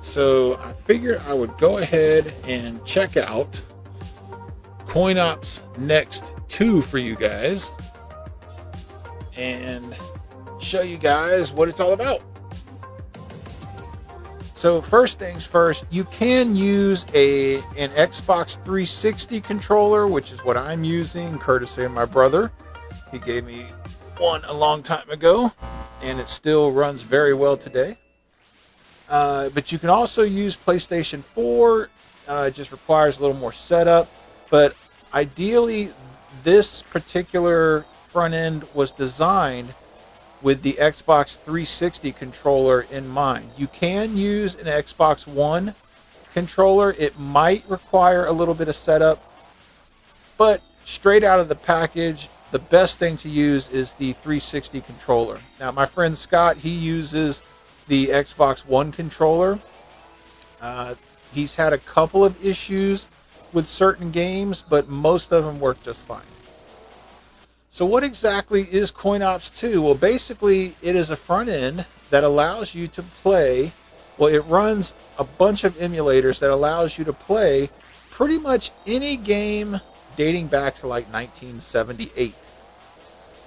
So I figured I would go ahead and check out CoinOps Next 2 for you guys and show you guys what it's all about. So first things first, you can use an Xbox 360 controller, which is what I'm using, courtesy of my brother. He gave me one a long time ago, and it still runs very well today. But you can also use PlayStation 4. It just requires a little more setup. But ideally, this particular front end was designed with the Xbox 360 controller in mind. You can use an Xbox One controller. It might require a little bit of setup, but straight out of the package, the best thing to use is the 360 controller. Now, my friend Scott, he uses the Xbox One controller. He's had a couple of issues with certain games, but most of them work just fine. So what exactly is CoinOps 2? Well, basically, it is a front end that allows you to play. Well, it runs a bunch of emulators that allows you to play pretty much any game dating back to like 1978.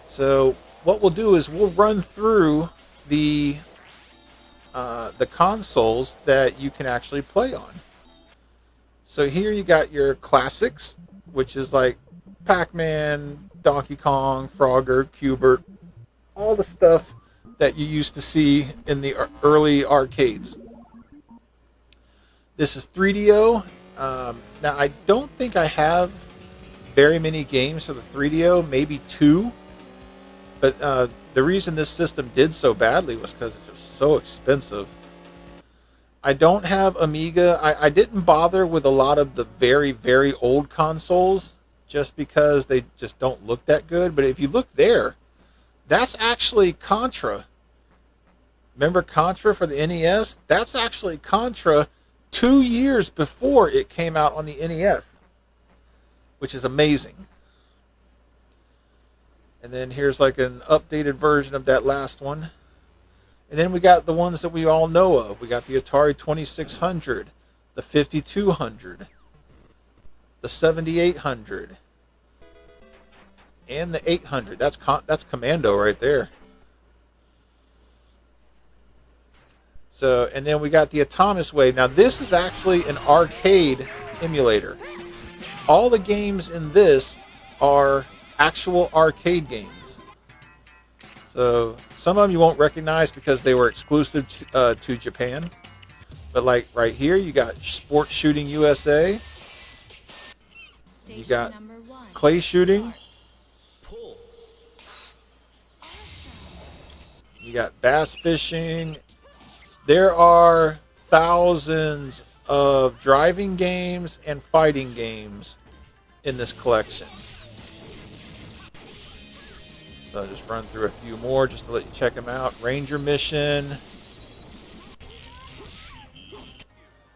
So what we'll do is we'll run through the consoles that you can actually play on. So here you got your classics, which is like Pac-Man, Donkey Kong, Frogger, Cubert, all the stuff that you used to see in the early arcades. This is 3DO. Now, I don't think I have very many games for the 3DO, maybe 2. But the reason this system did so badly was because it's just so expensive. I don't have Amiga. I didn't bother with a lot of the very, very old consoles just because they just don't look that good. But if you look there, that's actually Contra. Remember Contra for the NES? That's actually Contra 2 years before it came out on the NES, which is amazing. And then here's like an updated version of that last one. And then we got the ones that we all know of. We got the Atari 2600, the 5200, the 7800, and the 800. That's Commando right there. So, and then we got the Atomis Wave. Now this is actually an arcade emulator. All the games in this are actual arcade games. So some of them you won't recognize because they were exclusive to Japan. But like right here, you got Sport Shooting USA. You got Clay Shooting. You got Bass Fishing. There are thousands of driving games and fighting games in this collection. So I'll just run through a few more just to let you check them out. Ranger Mission.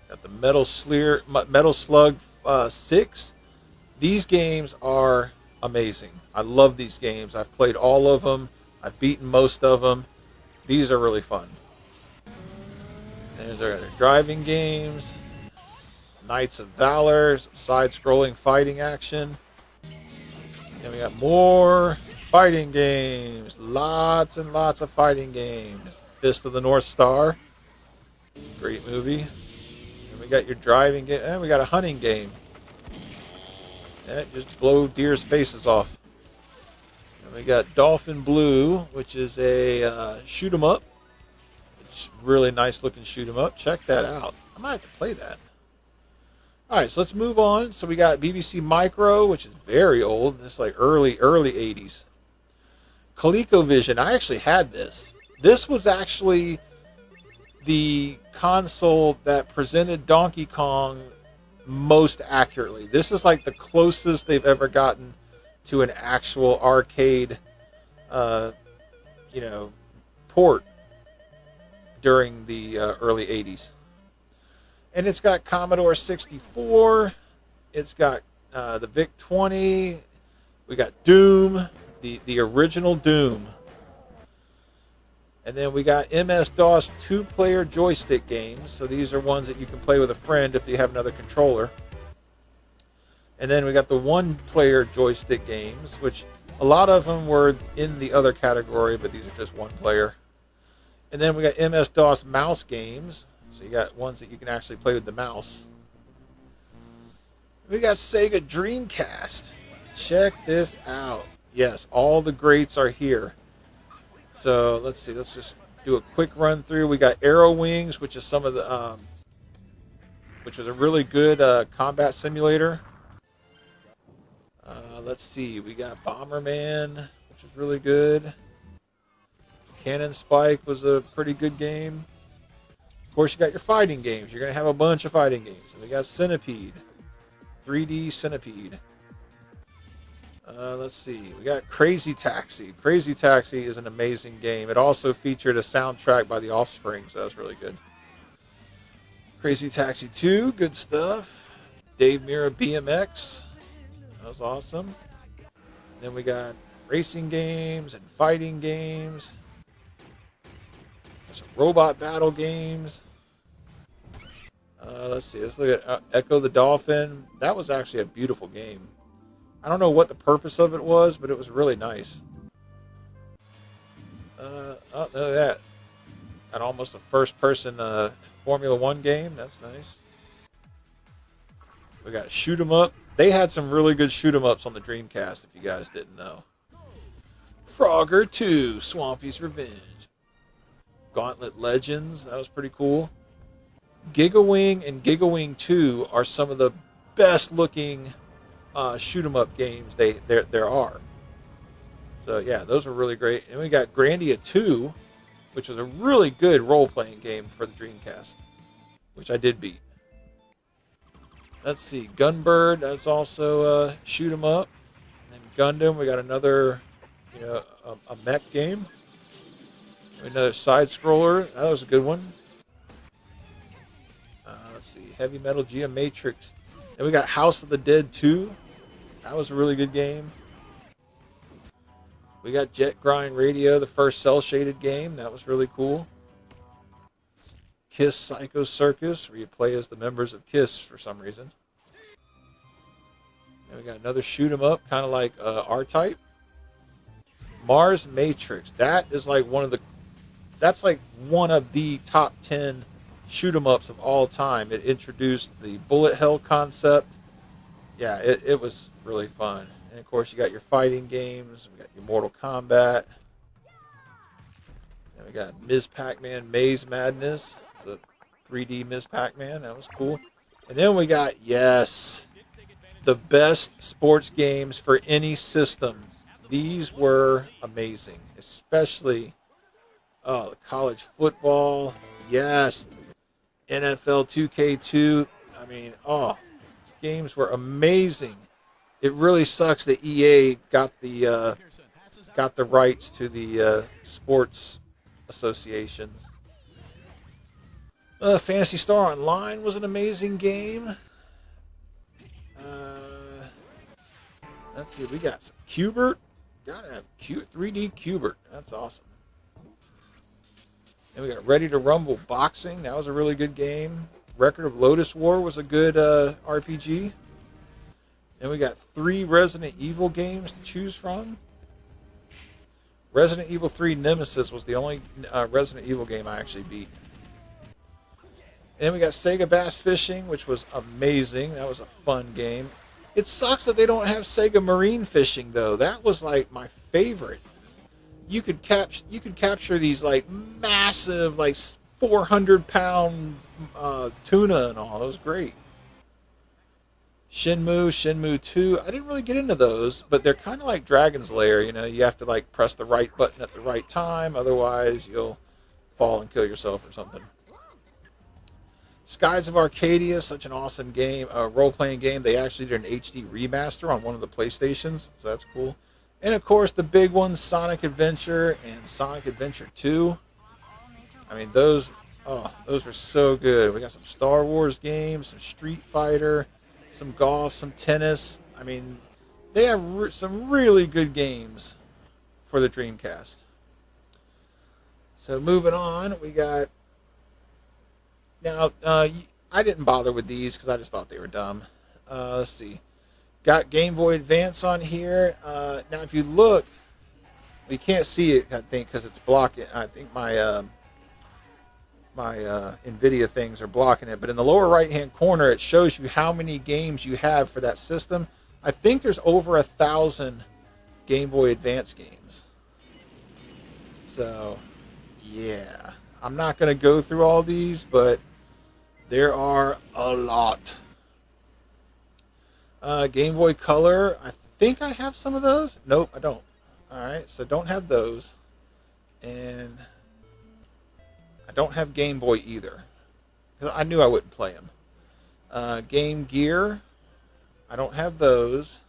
Got the Metal Slug 6. These games are amazing. I love these games. I've played all of them. I've beaten most of them. These are really fun. There's our driving games. Knights of Valor. Some side-scrolling fighting action. And we got more fighting games. Lots and lots of fighting games. Fist of the North Star. Great movie. And we got your driving game. And we got a hunting game. And just blow deer's faces off. And we got Dolphin Blue, which is a shoot 'em up. It's really nice looking shoot 'em up. Check that out. I might have to play that. Alright, so let's move on. So we got BBC Micro, which is very old. This is like early 80s. ColecoVision. I actually had this. This was actually the console that presented Donkey Kong most accurately. This is like the closest they've ever gotten to an actual arcade, port during the early 80s. And it's got Commodore 64. It's got the VIC-20. We got Doom, the original Doom. And then we got MS-DOS 2-player joystick games. So these are ones that you can play with a friend if you have another controller. And then we got the 1-player joystick games, which a lot of them were in the other category, but these are just 1-player. And then we got MS-DOS mouse games. So you got ones that you can actually play with the mouse. We got Sega Dreamcast. Check this out. Yes, all the greats are here. So let's see. Let's just do a quick run through. We got Arrow Wings, which is some of the, which is a really good combat simulator. Let's see. We got Bomberman, which is really good. Cannon Spike was a pretty good game. Of course, you got your fighting games. You're going to have a bunch of fighting games. And we got Centipede, 3D Centipede. Let's see. We got Crazy Taxi. Crazy Taxi is an amazing game. It also featured a soundtrack by The Offspring, so that's really good. Crazy Taxi 2, good stuff. Dave Mirra BMX. That was awesome. Then we got racing games and fighting games. Some robot battle games. Let's see. Let's look at Echo the Dolphin. That was actually a beautiful game. I don't know what the purpose of it was, but it was really nice. Oh, look at that. Got almost a first-person Formula One game. That's nice. We got Shoot 'em Up. They had some really good shoot 'em ups on the Dreamcast, if you guys didn't know. Frogger 2, Swampy's Revenge. Gauntlet Legends, that was pretty cool. Gigawing and Gigawing 2 are some of the best looking shoot 'em up games there are. So yeah, those are really great. And we got Grandia 2, which was a really good role-playing game for the Dreamcast, which I did beat. Let's see, Gunbird, that's also shoot 'em up. And Gundam, we got another, a mech game. Another side scroller, that was a good one. Let's see, Heavy Metal Geomatrix. And we got House of the Dead 2. That was a really good game. We got Jet Grind Radio, the first cel-shaded game. That was really cool. Kiss Psycho Circus, where you play as the members of Kiss for some reason. And we got another shoot 'em up, kind of like R-Type. Mars Matrix. That's like one of the top 10 shoot 'em ups of all time. It introduced the bullet hell concept. Yeah, it was really fun. And of course, you got your fighting games. We got your Mortal Kombat. And we got Ms. Pac-Man Maze Madness. The 3D Ms. Pac-Man. That was cool. And then we got, yes, the best sports games for any system. These were amazing, especially the college football. Yes, NFL 2K2. I mean, these games were amazing. It really sucks that EA got the rights to the sports associations. Phantasy Star Online was an amazing game. Let's see, we got some Qbert. Gotta have 3D Qbert. That's awesome. And we got Ready to Rumble Boxing. That was a really good game. Record of Lotus War was a good RPG. And we got 3 Resident Evil games to choose from. Resident Evil 3 Nemesis was the only Resident Evil game I actually beat. And we got Sega Bass Fishing, which was amazing. That was a fun game. It sucks that they don't have Sega Marine Fishing, though. That was like my favorite. You could capture these like massive, like 400-pound tuna and all. It was great. Shenmue 2. I didn't really get into those, but they're kind of like Dragon's Lair. You have to like press the right button at the right time, otherwise you'll fall and kill yourself or something. Skies of Arcadia, such an awesome game, role-playing game. They actually did an HD remaster on one of the PlayStations, so that's cool. And of course, the big ones, Sonic Adventure and Sonic Adventure 2. I mean, those were so good. We got some Star Wars games, some Street Fighter, some golf, some tennis. I mean, they have some really good games for the Dreamcast. So moving on, we got now. I didn't bother with these because I just thought they were dumb. Let's see. Got Game Boy Advance on here. Now, if you look, you can't see it, I think, because it's blocking. I think my NVIDIA things are blocking it. But in the lower right-hand corner, it shows you how many games you have for that system. I think there's over 1,000 Game Boy Advance games. So, yeah. I'm not going to go through all these, but there are a lot. Game Boy Color, I think I have some of those. Nope, I don't. Alright, so don't have those. And I don't have Game Boy either. I knew I wouldn't play them. Game Gear, I don't have those.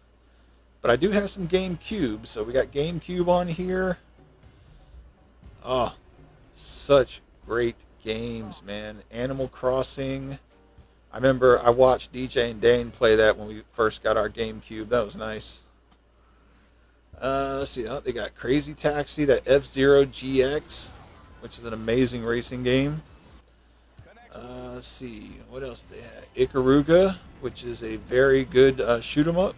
But I do have some GameCube. So we got GameCube on here. Oh, such great games, man. Animal Crossing. I remember I watched DJ and Dane play that when we first got our GameCube. That was nice. Let's see. Oh, they got Crazy Taxi, that F-Zero GX, which is an amazing racing game. Let's see. What else do they have? Ikaruga, which is a very good shoot 'em up.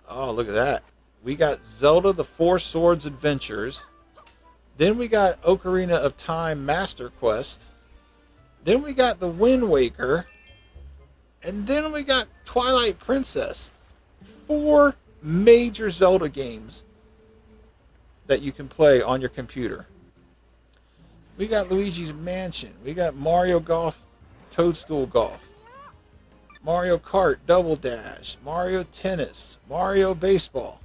Oh, look at that. We got Zelda the Four Swords Adventures. Then we got Ocarina of Time Master Quest. Then we got the Wind Waker. And then we got Twilight Princess. 4 major Zelda games that you can play on your computer. We got Luigi's Mansion. We got Mario Golf, Toadstool Golf. Mario Kart Double Dash. Mario Tennis. Mario Baseball.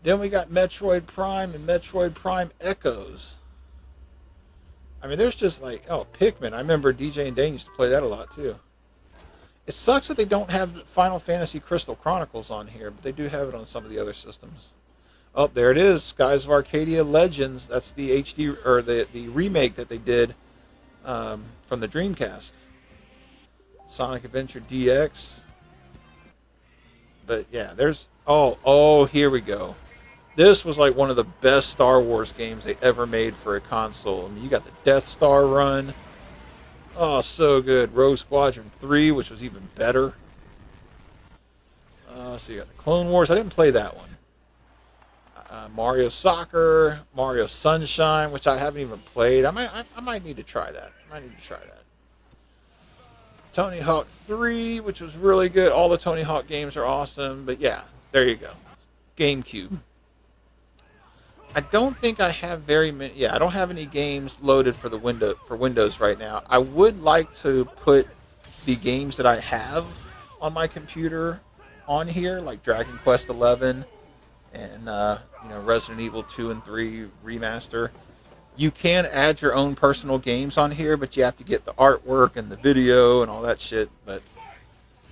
Then we got Metroid Prime and Metroid Prime Echoes. I mean, there's just like, oh, Pikmin. I remember DJ and Dane used to play that a lot too. It sucks that they don't have Final Fantasy Crystal Chronicles on here, but they do have it on some of the other systems. Oh, there it is. Skies of Arcadia Legends. That's the HD, or the remake that they did from the Dreamcast. Sonic Adventure DX. But yeah, there's, oh, here we go. This was like one of the best Star Wars games they ever made for a console. I mean, you got the Death Star run. Oh, so good. Rogue Squadron 3, which was even better. So you got the Clone Wars. I didn't play that one. Mario Soccer, Mario Sunshine, which I haven't even played. I might need to try that. Tony Hawk 3, which was really good. All the Tony Hawk games are awesome. But yeah, there you go. GameCube. I don't think I have very many. Yeah, I don't have any games loaded for Windows right now. I would like to put the games that I have on my computer on here, like Dragon Quest 11 and Resident Evil 2 and 3 remaster. You can add your own personal games on here, but you have to get the artwork and the video and all that shit. But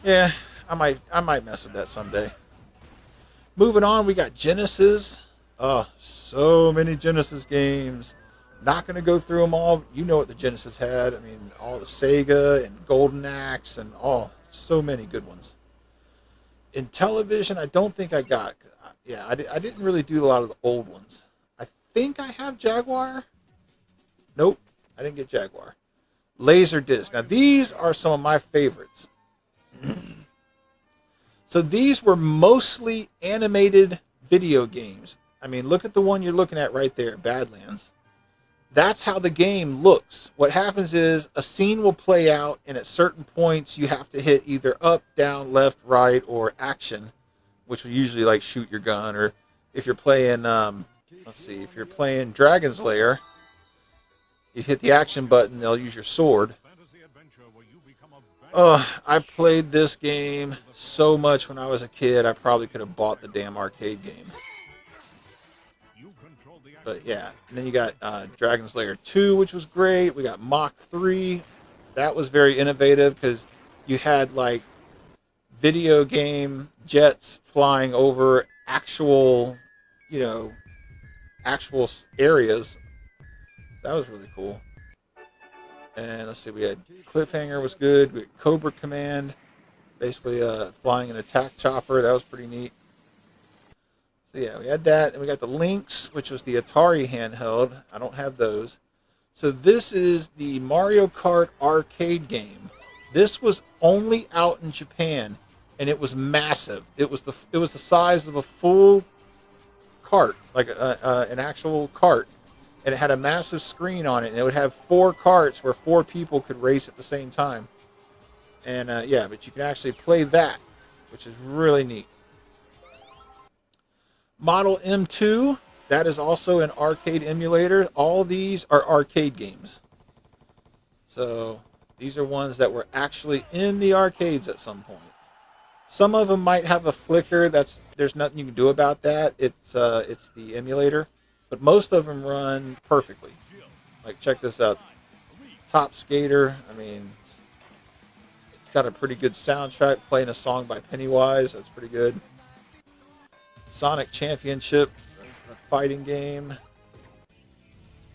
yeah, I might mess with that someday. Moving on, we got Genesis. Oh, so many Genesis games. Not going to go through them all. You know what the Genesis had. I mean, all the Sega and Golden Axe and so many good ones. In television, I don't think I got. Yeah, I didn't really do a lot of the old ones. I think I have Jaguar. Nope, I didn't get Jaguar. Laserdisc. Now, these are some of my favorites. So these were mostly animated video games. I mean, look at the one you're looking at right there, Badlands. That's how the game looks. What happens is a scene will play out, and at certain points you have to hit either up, down, left, right, or action, which will usually like shoot your gun. Or if you're playing, if you're playing Dragon's Lair, you hit the action button, they'll use your sword. I played this game so much when I was a kid, I probably could have bought the damn arcade game. But yeah, and then you got Dragon's Lair 2, which was great. We got Mach 3. That was very innovative because you had like video game jets flying over actual areas. That was really cool. And let's see, we had Cliffhanger was good. We had Cobra Command, basically flying an attack chopper. That was pretty neat. So yeah, we had that, and we got the Lynx, which was the Atari handheld. I don't have those. So this is the Mario Kart arcade game. This was only out in Japan, and it was massive. It was the size of a full cart, like an actual cart, and it had a massive screen on it, and it would have 4 carts where 4 people could race at the same time. And yeah, but you can actually play that, which is really neat. Model M2, that is also an arcade emulator. All these are arcade games. So these are ones that were actually in the arcades at some point. Some of them might have a flicker. There's nothing you can do about that. It's the emulator, but most of them run perfectly. Like, check this out. Top Skater. I mean, it's got a pretty good soundtrack. Playing a song by Pennywise. That's pretty good. Sonic Championship. That's a fighting game.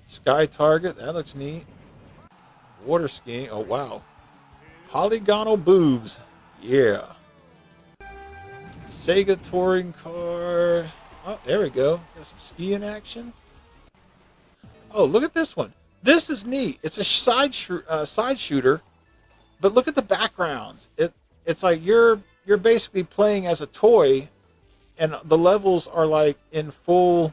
Sky Target. That looks neat. Water skiing. Oh wow. Polygonal boobs. Yeah. Sega touring car. Oh, there we go. Got some skiing action. Oh, look at this one. This is neat. It's a side shooter, but look at the backgrounds. It's like you're basically playing as a toy, and the levels are like in full,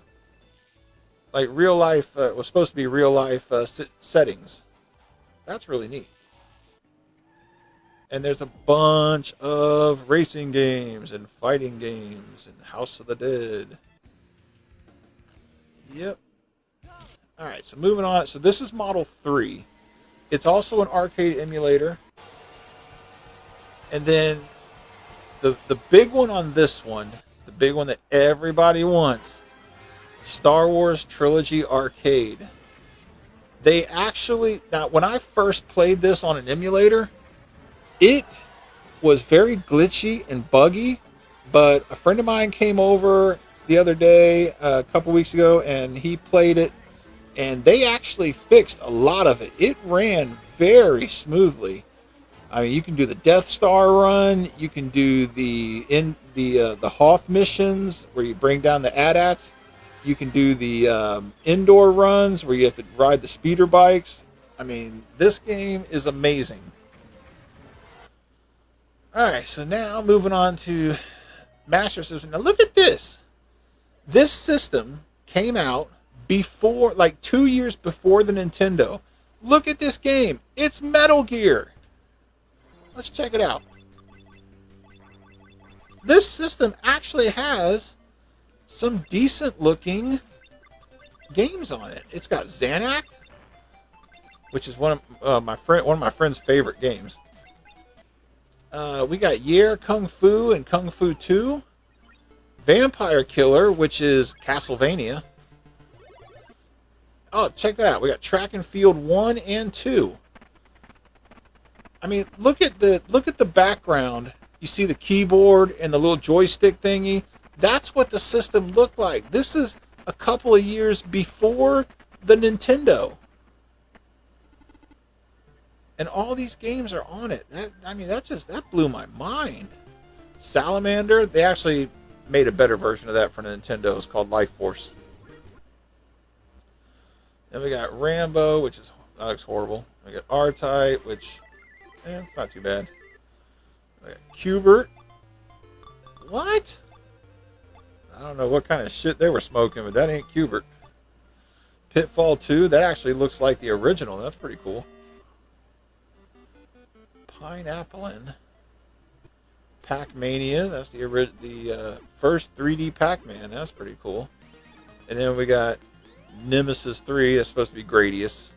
like real life. Was supposed to be real life settings. That's really neat. And there's a bunch of racing games and fighting games and House of the Dead. Yep. All right, so moving on. So this is Model 3. It's also an arcade emulator. And then the big one on this one, the big one that everybody wants, Star Wars Trilogy Arcade. They actually, now when I first played this on an emulator, it was very glitchy and buggy, but a friend of mine came over the other day, a couple weeks ago, and he played it, and they actually fixed a lot of it. It ran very smoothly. I mean, you can do the Death Star run, you can do the Hoth missions where you bring down the AT-ATs, you can do the indoor runs where you have to ride the speeder bikes. I mean, this game is amazing. Alright, so now moving on to Master System. Now look at this. This system came out before, like 2 years before the Nintendo. Look at this game. It's Metal Gear. Let's check it out. This system actually has some decent looking games on it. It's got Xanac, which is one of my friend's favorite games. We got Yer Kung Fu and Kung Fu 2. Vampire Killer, which is Castlevania. Oh, check that out. We got Track and Field 1 and 2. I mean, look at the background. You see the keyboard and the little joystick thingy. That's what the system looked like. This is a couple of years before the Nintendo. And all these games are on it. That blew my mind. Salamander, they actually made a better version of that for Nintendo. It's called Life Force. Then we got Rambo, that looks horrible. We got R-Type, which, it's not too bad. We got Qbert. What? I don't know what kind of shit they were smoking, but that ain't Qbert. Pitfall 2, that actually looks like the original. That's pretty cool. Pineapple-in. Pac-Mania, that's the first 3D Pac-Man. That's pretty cool. And then we got Nemesis 3. That's supposed to be Gradius.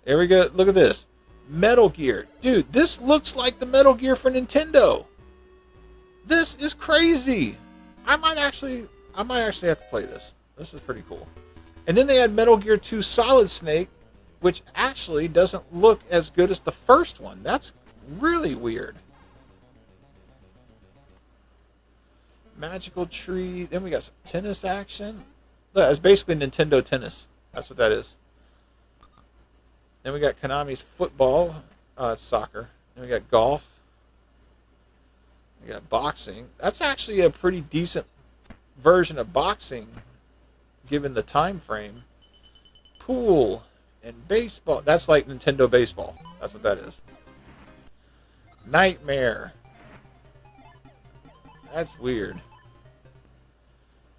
There we go. Look at this. Metal Gear. Dude, this looks like the Metal Gear for Nintendo. This is crazy. I might actually have to play this. This is pretty cool. And then they had Metal Gear 2 Solid Snake, which actually doesn't look as good as the first one. That's really weird. Magical Tree. Then we got some tennis action. Look, it's basically Nintendo Tennis. That's what that is. Then we got Konami's football. It's soccer. Then we got golf. We got boxing. That's actually a pretty decent version of boxing, given the time frame. Pool and baseball. That's like Nintendo baseball. That's what that is. Nightmare. That's weird.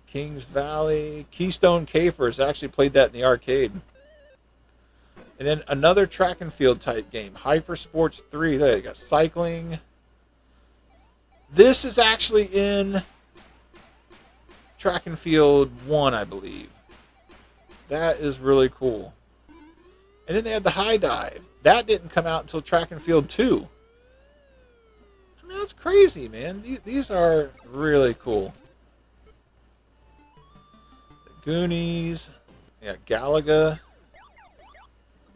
Kings Valley. Keystone Capers. Actually played that in the arcade. And then another track and field type game. Hyper Sports 3. There you got cycling. This is actually in Track and Field 1, I believe. That is really cool. And then they had the high dive. That didn't come out until Track and Field 2. I mean, that's crazy, man. These are really cool. The Goonies. Yeah, Galaga.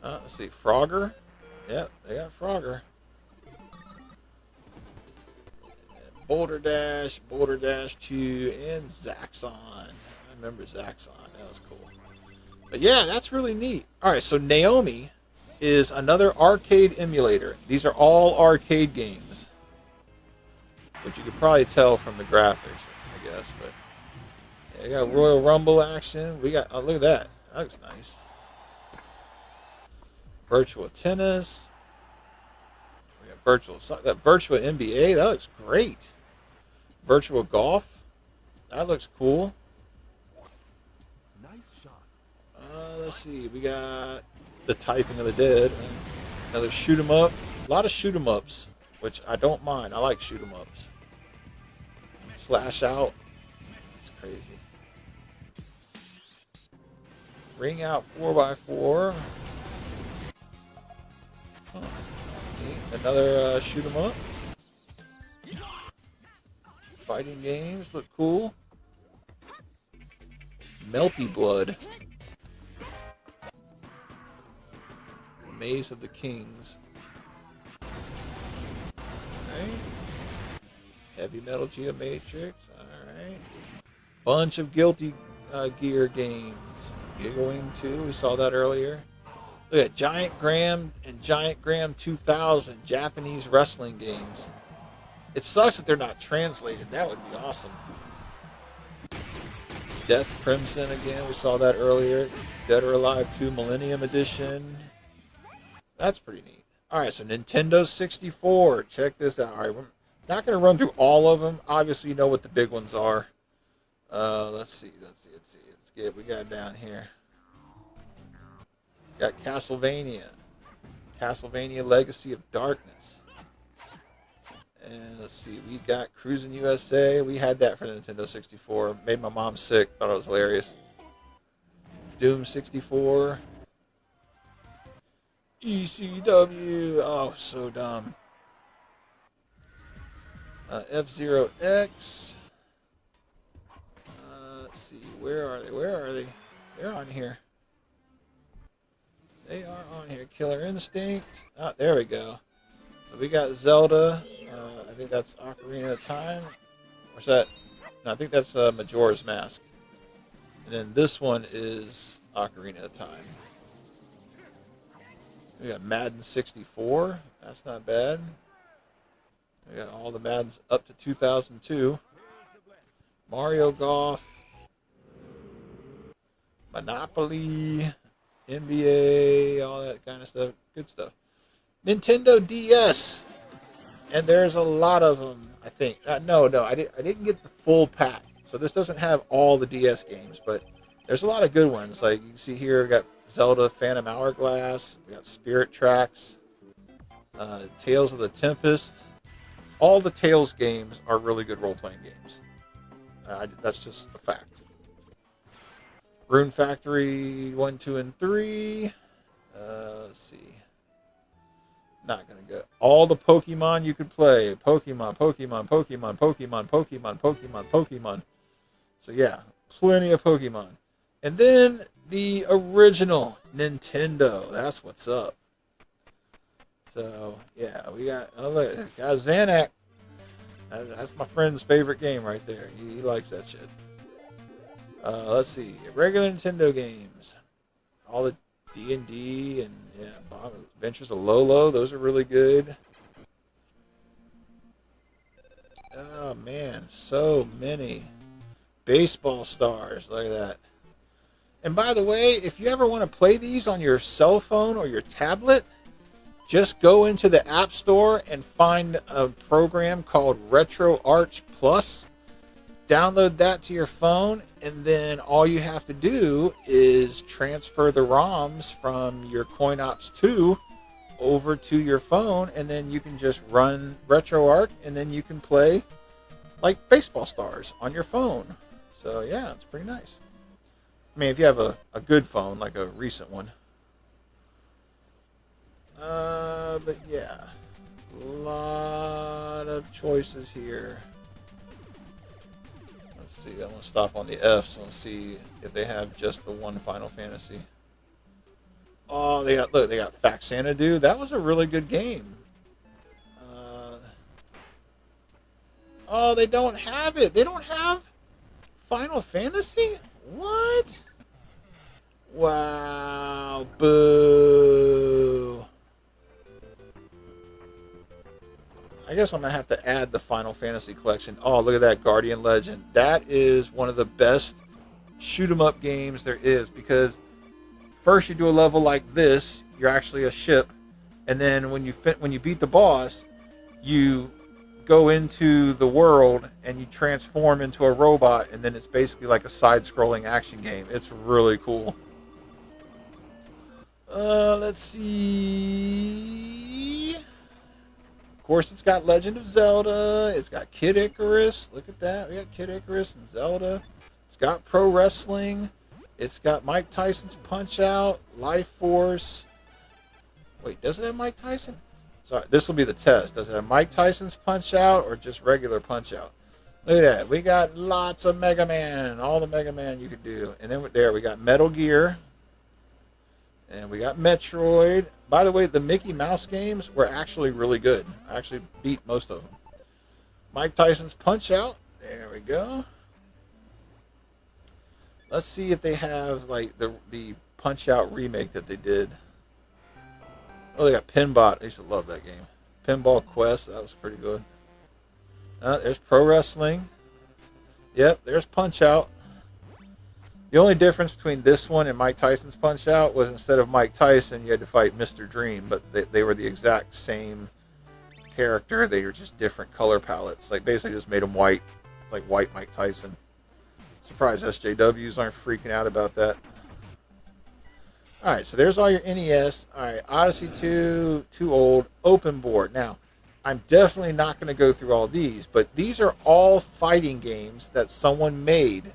Let's see, Frogger. Yep, they got Frogger. Boulder Dash 2, and Zaxxon. I remember Zaxxon. That was cool. But yeah, that's really neat. All right, so Naomi is another arcade emulator. These are all arcade games, which you could probably tell from the graphics, I guess. But yeah, you got Royal Rumble action. We got, oh, look at that. That looks nice. Virtual tennis. We got that virtual NBA. That looks great. Virtual golf. That looks cool. Nice shot. Let's see. We got the Typing of the Dead. Another shoot 'em up. A lot of shoot 'em ups, which I don't mind. I like shoot 'em ups. Slash out. It's crazy. Ring out 4x4. Huh. Another shoot 'em up. Fighting games look cool. Melty Blood. Maze of the Kings. Alright. Heavy Metal Geomatrix. Alright. Bunch of Guilty Gear games. Giggling 2. We saw that earlier. Look at Giant Graham and Giant Graham 2000 Japanese wrestling games. It sucks that they're not translated. That would be awesome. Death Crimson again. We saw that earlier. Dead or Alive 2 Millennium Edition. That's pretty neat. All right, so Nintendo 64. Check this out. All right, we're not going to run through all of them. Obviously, you know what the big ones are. Let's see. Let's get what we got down here. Got Castlevania. Castlevania Legacy of Darkness. And let's see, we got Cruis'n USA. We had that for the Nintendo 64. Made my mom sick. Thought it was hilarious. Doom 64. ECW. Oh, so dumb. F-Zero X. Let's see, where are they? They're on here. They are on here. Killer Instinct. Oh, there we go. So we got Zelda. I think that's Ocarina of Time. What's that? No, I think that's Majora's Mask. And then this one is Ocarina of Time. We got Madden 64. That's not bad. We got all the Maddens up to 2002. Mario Golf. Monopoly. NBA. All that kind of stuff. Good stuff. Nintendo DS. And there's a lot of them, I think. No, I didn't get the full pack. So this doesn't have all the DS games, but there's a lot of good ones. Like you can see here, we got Zelda Phantom Hourglass. We got Spirit Tracks. Tales of the Tempest. All the Tales games are really good role-playing games. That's just a fact. Rune Factory 1, 2, and 3. Let's see. Not gonna go. All the Pokemon you could play. Pokemon. So yeah, plenty of Pokemon. And then the original Nintendo. That's what's up. So yeah, we got. Oh look, got Xanac. That's my friend's favorite game right there. He likes that shit. Let's see. Regular Nintendo games. All the D&D and yeah, Adventures of Lolo. Those are really good. man, so many baseball stars. Look at that. And by the way, if you ever want to play these on your cell phone or your tablet, just go into the App Store and find a program called RetroArch Plus. Download that to your phone, and then all you have to do is transfer the ROMs from your CoinOps 2 over to your phone, and then you can just run RetroArch, and then you can play like baseball stars on your phone. So yeah, it's pretty nice. I mean, if you have a good phone, like a recent one. But yeah, a lot of choices here. Let's see, I'm going to stop on the F's and see if they have just the one Final Fantasy. Oh, they got Faxanadu. That was a really good game. Oh, they don't have it. They don't have Final Fantasy? What? Wow, boo. I guess I'm going to have to add the Final Fantasy collection. Oh, look at that, Guardian Legend. That is one of the best shoot-'em-up games there is, because first you do a level like this, you're actually a ship, and then when you beat the boss, you go into the world and you transform into a robot, and then it's basically like a side-scrolling action game. It's really cool. Let's see. Of course, it's got Legend of Zelda. It's got Kid Icarus. Look at that. We got Kid Icarus and Zelda. It's got pro wrestling. It's got Mike Tyson's Punch-Out, Life Force. Wait, does it have Mike Tyson? Sorry, this will be the test. Does it have Mike Tyson's Punch-Out or just regular Punch-Out? Look at that. We got lots of Mega Man. All the Mega Man you could do. And then there we got Metal Gear. And we got Metroid. By the way, the Mickey Mouse games were actually really good. I actually beat most of them. Mike Tyson's Punch-Out. There we go. Let's see if they have like the Punch-Out remake that they did. Oh, they got Pinbot. I used to love that game. Pinball Quest. That was pretty good. There's Pro Wrestling. Yep, there's Punch-Out. The only difference between this one and Mike Tyson's Punch-Out was instead of Mike Tyson, you had to fight Mr. Dream, but they were the exact same character. They were just different color palettes. Like, basically just made him white, like white Mike Tyson. Surprised SJWs aren't freaking out about that. Alright, so there's all your NES. Alright, Odyssey 2, too old, open board. Now, I'm definitely not going to go through all these, but these are all fighting games that someone made,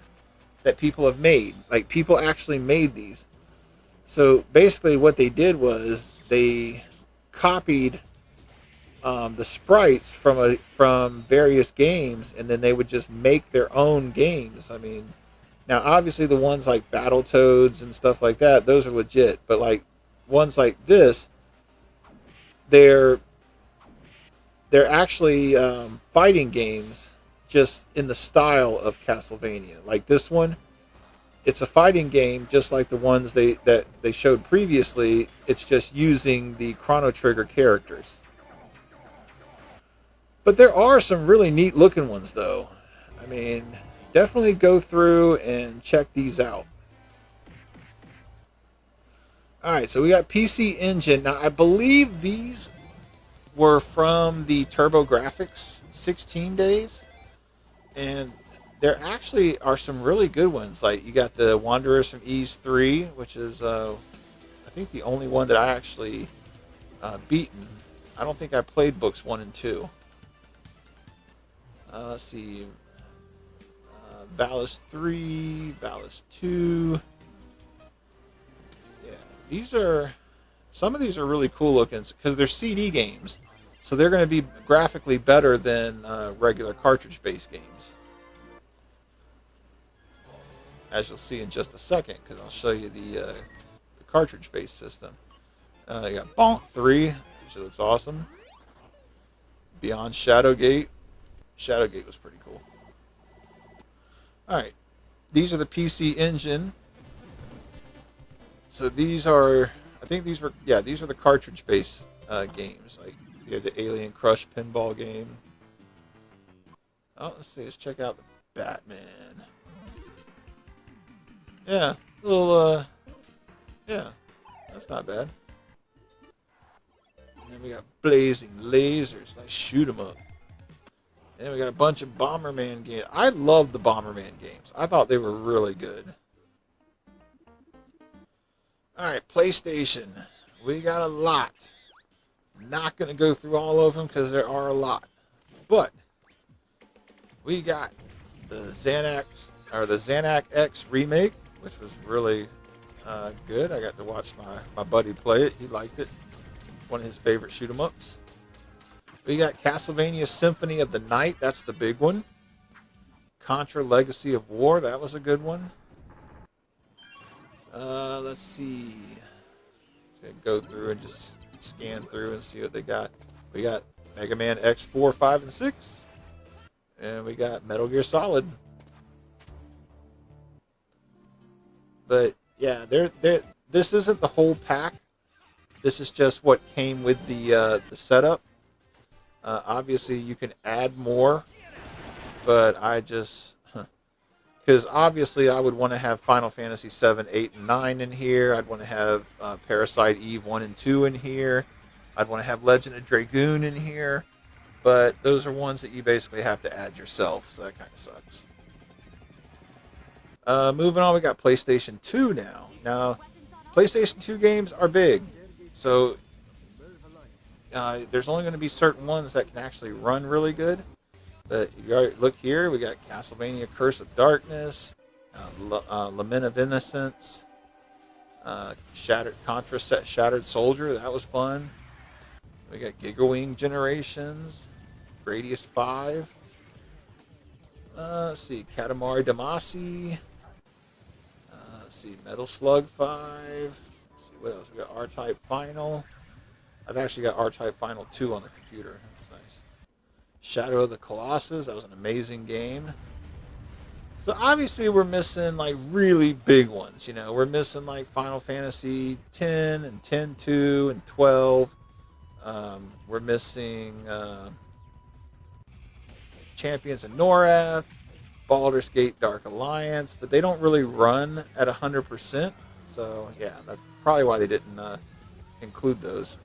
that people have made. Like, people actually made these. So basically what they did was they copied the sprites from various games, and then they would just make their own games. I mean, now obviously the ones like Battletoads and stuff like that, those are legit. But like ones like this, they're actually fighting games, just in the style of Castlevania. Like this one, it's a fighting game just like the ones that they showed previously. It's just using the Chrono Trigger characters. But there are some really neat looking ones though. I mean, definitely go through and check these out. Alright, so we got PC Engine. Now I believe these were from the TurboGrafx 16 days. And there actually are some really good ones. Like you got the Wanderers from Ys 3, which is I think the only one that I actually beaten. I don't think I played books 1 and 2. Let's see. Valis 3, Valis 2. Yeah, some of these are really cool looking because they're CD games. So they're going to be graphically better than regular cartridge-based games. As you'll see in just a second, because I'll show you the cartridge-based system. You got Bonk 3, which looks awesome. Beyond Shadowgate. Shadowgate was pretty cool. Alright, these are the PC Engine. So these are, I think these were, yeah, these are the cartridge-based games. Like you had the Alien Crush pinball game. Oh, let's see. Let's check out the Batman. Yeah, little. Yeah, that's not bad. And then we got blazing lasers. Let's shoot them up. And then we got a bunch of Bomberman games. I love the Bomberman games. I thought they were really good. Alright, PlayStation. We got a lot. Not going to go through all of them because there are a lot. But we got the Xanax X remake, which was really good. I got to watch my buddy play it. He liked it. One of his favorite shoot 'em ups. We got Castlevania Symphony of the Night. That's the big one. Contra Legacy of War. That was a good one. Let's see. Go through and just scan through and see what they got. We got Mega Man X4, 5, and 6. And we got Metal Gear Solid. But yeah, this isn't the whole pack. This is just what came with the setup. Obviously, you can add more, but I just... Because obviously I would want to have Final Fantasy 7, 8, and 9 in here. I'd want to have Parasite Eve 1 and 2 in here. I'd want to have Legend of Dragoon in here. But those are ones that you basically have to add yourself, so that kind of sucks. Moving on, we got PlayStation 2 now. Now, PlayStation 2 games are big. So there's only going to be certain ones that can actually run really good. But you look here, we got Castlevania Curse of Darkness, Lament of Innocence, Shattered Soldier, that was fun. We got Gigawing Generations, Gradius 5. Let's see, Katamari Damacy. Let's see, Metal Slug 5. Let's see, what else? We got R-Type Final. I've actually got R-Type Final 2 on the computer. That's nice. Shadow of the Colossus. That was an amazing game. So obviously we're missing like really big ones. You know, we're missing like Final Fantasy 10 and 10-2 and 12. We're missing Champions of Norath, Baldur's Gate Dark Alliance, but they don't really run at 100%. So yeah, that's probably why they didn't include those.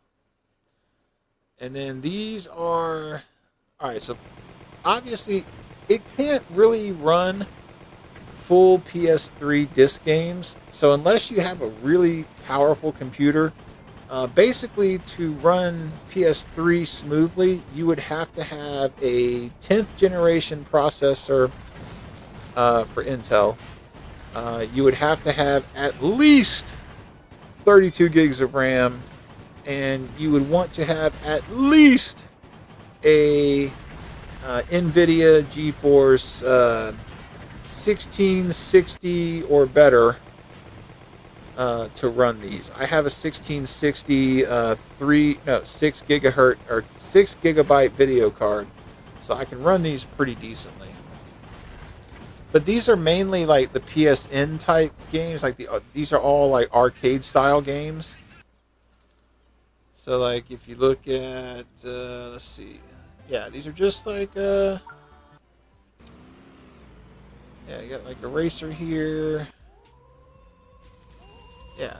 And then these are... Alright, so obviously it can't really run full PS3 disc games. So unless you have a really powerful computer, basically to run PS3 smoothly, you would have to have a 10th generation processor for Intel. You would have to have at least 32 gigs of RAM, and you would want to have at least a NVIDIA GeForce 1660 or better to run these. I have a 1660 6 gigahertz or 6 gigabyte video card, so I can run these pretty decently. But these are mainly like the PSN type games. Like these are all like arcade style games. So like if you look at let's see, yeah, these are just like yeah, you got like a racer here. Yeah,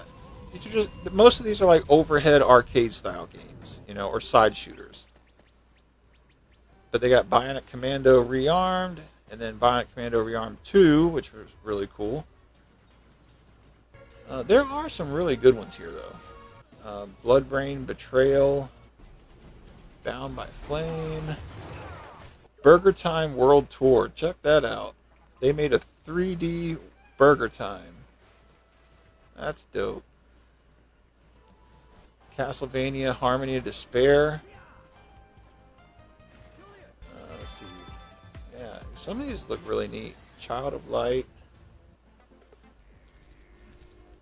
these are just, most of these are like overhead arcade style games, you know, or side shooters. But they got Bionic Commando Rearmed, and then Bionic Commando Rearmed 2, which was really cool. There are some really good ones here, though. Bloodbrain Betrayal, Bound by Flame, Burger Time World Tour. Check that out. They made a 3D Burger Time. That's dope. Castlevania Harmony of Despair. Let's see. Yeah, some of these look really neat. Child of Light.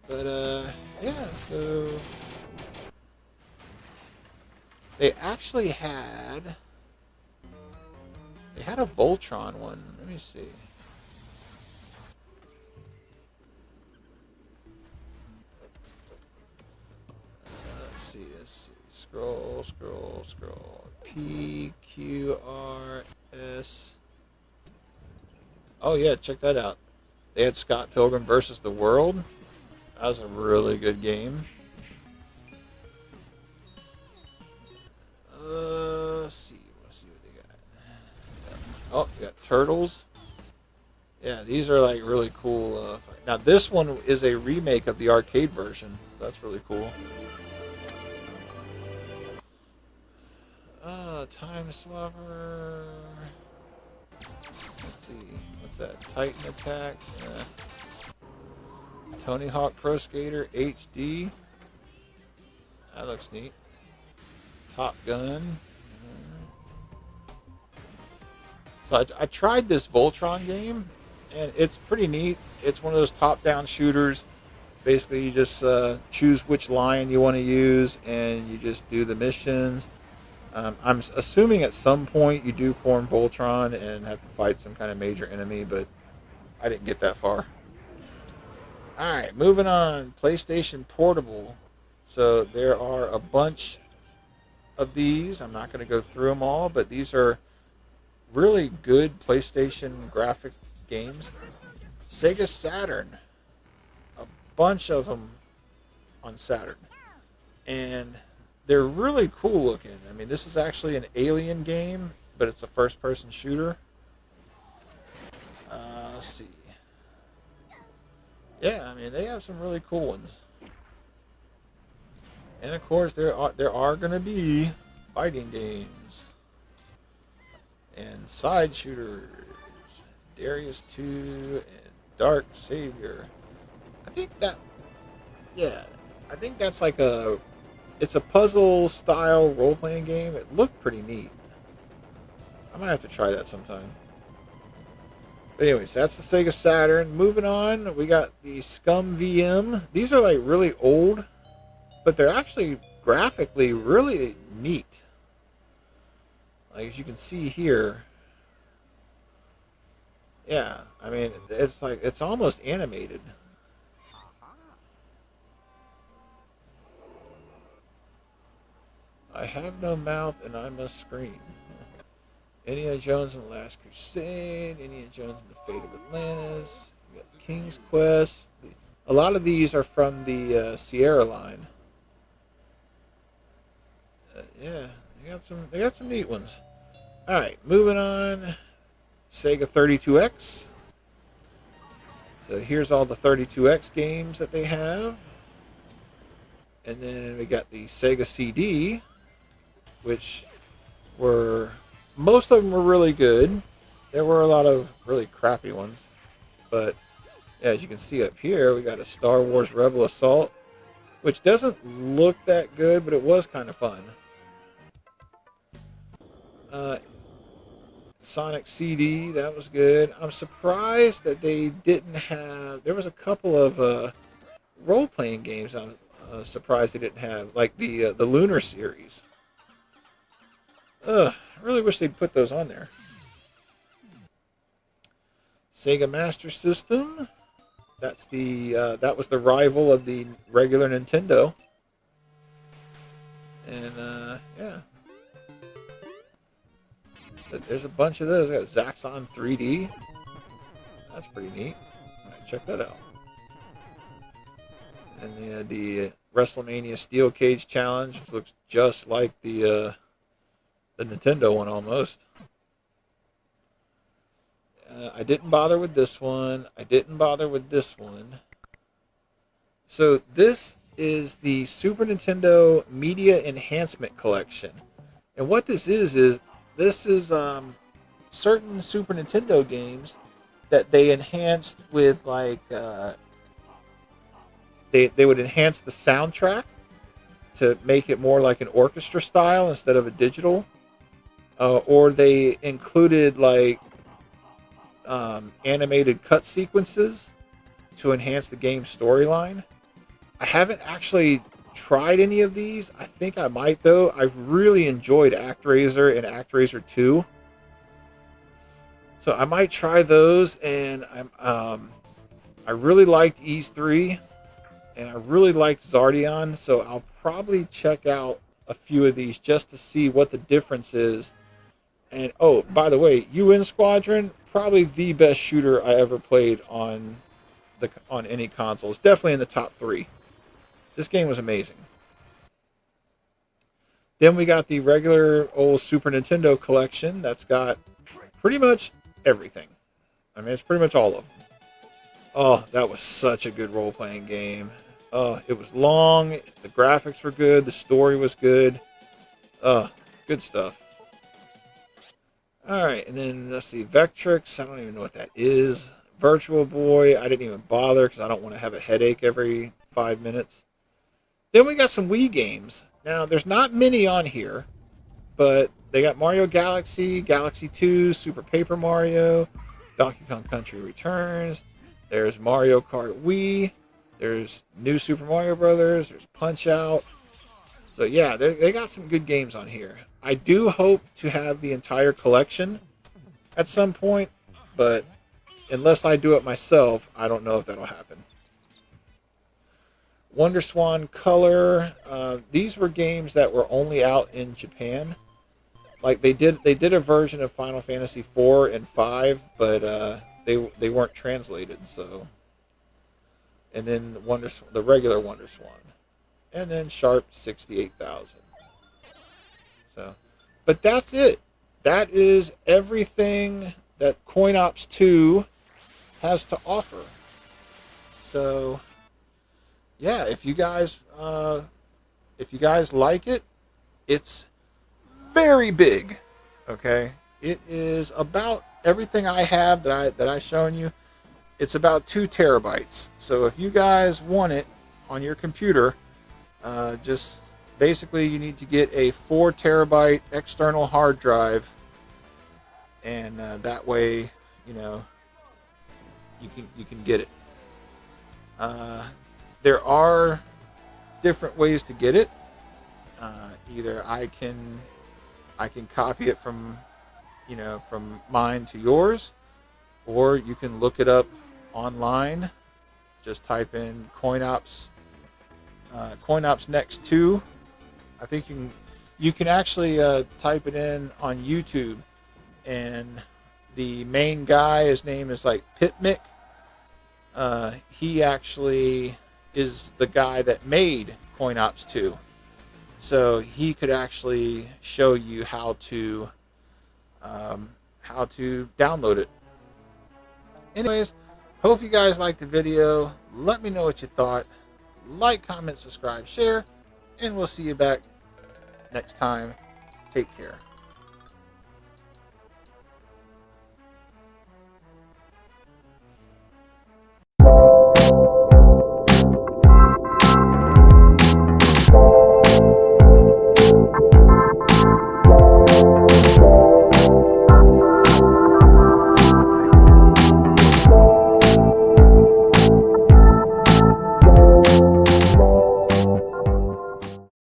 But, yeah, so... They actually had... They had a Voltron one. Let me see. Let's see. Scroll. P, Q, R, S. Oh yeah, check that out. They had Scott Pilgrim versus the World. That was a really good game. Let's see. Let's see what they got. Oh, you got turtles. Yeah, these are like really cool. Now this one is a remake of the arcade version. That's really cool. Time Swapper. Let's see. What's that? Titan Attack. Tony Hawk Pro Skater HD. That looks neat. Top Gun. So I tried this Voltron game, and it's pretty neat. It's one of those top-down shooters. Basically, you just choose which line you want to use, and you just do the missions. I'm assuming at some point you do form Voltron and have to fight some kind of major enemy, but I didn't get that far. Alright, moving on. PlayStation Portable. So there are a bunch of these. I'm not going to go through them all, but these are really good PlayStation graphic games. Sega Saturn. A bunch of them on Saturn. And they're really cool looking. I mean, this is actually an Alien game, but it's a first-person shooter. Let's see. Yeah, I mean, they have some really cool ones. And of course, there are going to be fighting games and side shooters. Darius 2 and Dark Savior. I think that's like it's a puzzle style role-playing game. It looked pretty neat. I might have to try that sometime. But anyways, that's the Sega Saturn. Moving on, we got the Scum VM. These are like really old, but they're actually graphically really neat. Like as you can see here. Yeah, I mean, it's like, it's almost animated. I have no mouth and I must scream. Indiana Jones and the Last Crusade, Indiana Jones and the Fate of Atlantis, you got King's Quest. A lot of these are from the Sierra line. Yeah, they got some neat ones. All right, moving on. Sega 32X. So here's all the 32X games that they have. And then we got the Sega CD, which most of them were really good. There were a lot of really crappy ones. But yeah, as you can see up here, we got a Star Wars Rebel Assault, which doesn't look that good, but it was kind of fun. Sonic CD, that was good. I'm surprised that they didn't have... There was a couple of role-playing games I'm surprised they didn't have, like the Lunar series. I really wish they'd put those on there. Sega Master System. That's that was the rival of the regular Nintendo. And yeah. But there's a bunch of those. We got Zaxxon 3D. That's pretty neat. Alright, check that out. And the WrestleMania Steel Cage Challenge, which looks just like the Nintendo one almost. I didn't bother with this one. I didn't bother with this one. So this is the Super Nintendo Media Enhancement Collection. And what this is certain Super Nintendo games that they enhanced with like... They would enhance the soundtrack to make it more like an orchestra style instead of a digital. Or they included like animated cut sequences to enhance the game's storyline. I haven't actually tried any of these. I think I might though. I've really enjoyed ActRaiser and ActRaiser 2. So I might try those, and I really liked Ys 3. And I really liked Zardion, so I'll probably check out a few of these just to see what the difference is. And, oh, by the way, UN Squadron, probably the best shooter I ever played on any console. It's definitely in the top 3. This game was amazing. Then we got the regular old Super Nintendo collection that's got pretty much everything. I mean, it's pretty much all of them. Oh, that was such a good role-playing game. Oh, it was long. The graphics were good. The story was good. Good stuff. Alright, and then let's see. Vectrix. I don't even know what that is. Virtual Boy. I didn't even bother because I don't want to have a headache every 5 minutes. Then we got some Wii games. Now, there's not many on here, but they got Mario Galaxy, Galaxy 2, Super Paper Mario, Donkey Kong Country Returns. There's Mario Kart Wii. There's New Super Mario Brothers. There's Punch-Out. So, yeah, they got some good games on here. I do hope to have the entire collection at some point, but unless I do it myself, I don't know if that'll happen. Wonder Swan Color. These were games that were only out in Japan. Like they did a version of Final Fantasy 4 and 5, but they weren't translated. So, and then the regular Wonder Swan, and then Sharp 68,000. So, but that's it. That is everything that CoinOps 2 has to offer. So. Yeah, if you guys like it, it's very big. Okay, it is about everything I have that I shown you. It's about 2 terabytes. So if you guys want it on your computer, just basically you need to get a 4 terabyte external hard drive, and that way you can get it. There are different ways to get it. Either I can copy it from mine to yours, or you can look it up online. Just type in CoinOps Next 2. I think you can actually type it in on YouTube, and the main guy, his name is like Pipmick. He actually is the guy that made CoinOps 2. So he could actually show you how to download it. Anyways, hope you guys liked the video. Let me know what you thought. Like, comment, subscribe, share, and we'll see you back next time. Take care.